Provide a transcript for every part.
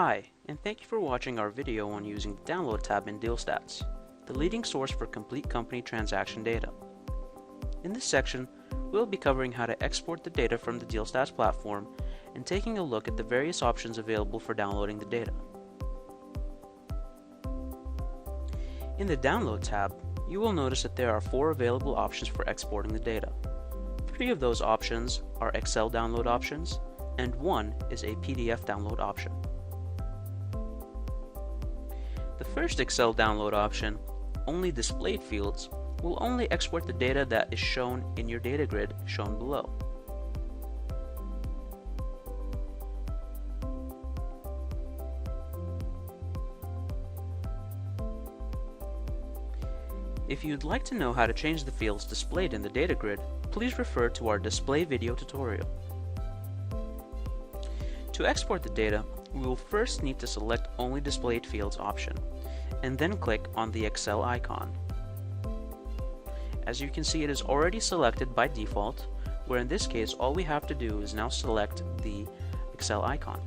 Hi, and thank you for watching our video on using the Download tab in DealStats, the leading source for complete company transaction data. In this section, we'll be covering how to export the data from the DealStats platform and taking a look at the various options available for downloading the data. In the Download tab, you will notice that there are 4 available options for exporting the data. 3 of those options are Excel download options, and 1 is a PDF download option. The first Excel download option, Only Displayed Fields, will only export the data that is shown in your data grid shown below. If you'd like to know how to change the fields displayed in the data grid, please refer to our display video tutorial. To export the data, we will first need to select Only Displayed Fields option, and then click on the Excel icon. As you can see, it is already selected by default, where in this case all we have to do is now select the Excel icon.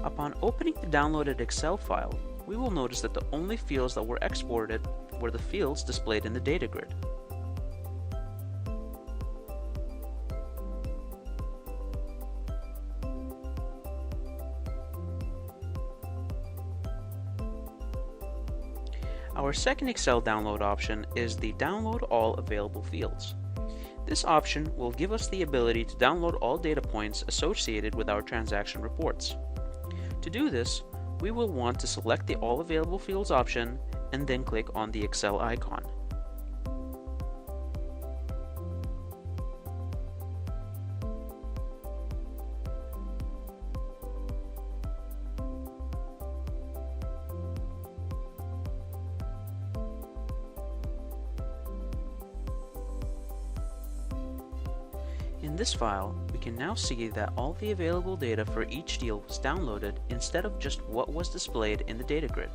Upon opening the downloaded Excel file, we will notice that the only fields that were exported were the fields displayed in the data grid. Our second Excel download option is the Download All Available Fields. This option will give us the ability to download all data points associated with our transaction reports. To do this, we will want to select the All Available Fields option and then click on the Excel icon. In this file, we can now see that all the available data for each deal was downloaded instead of just what was displayed in the data grid.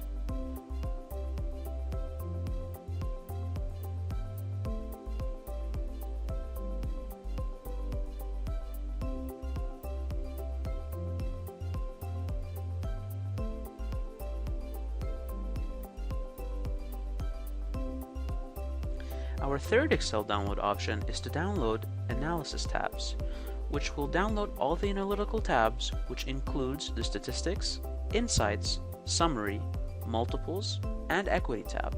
Our third Excel download option is to download Analysis tabs, which will download all the analytical tabs, which includes the Statistics, Insights, Summary, Multiples, and Equity tab.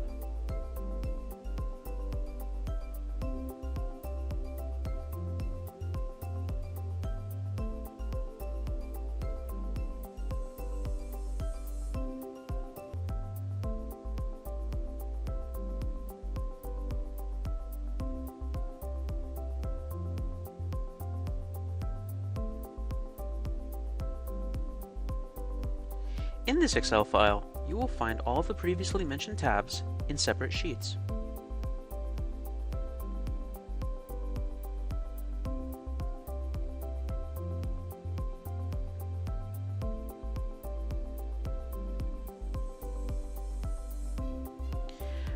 In this Excel file, you will find all the previously mentioned tabs in separate sheets.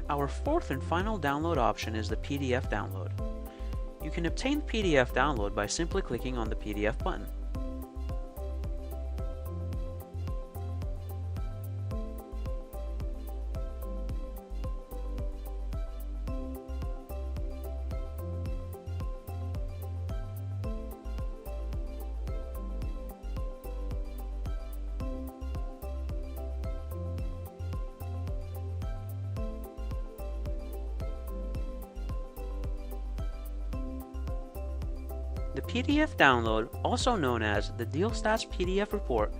Our fourth and final download option is the PDF download. You can obtain the PDF download by simply clicking on the PDF button. The PDF download, also known as the DealStats PDF report,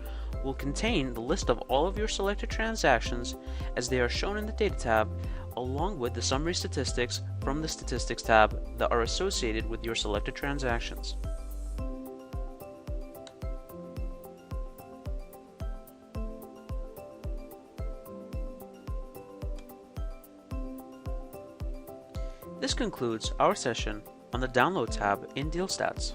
will contain the list of all of your selected transactions as they are shown in the Data tab, along with the summary statistics from the Statistics tab that are associated with your selected transactions. This concludes our session on the Download tab in DealStats.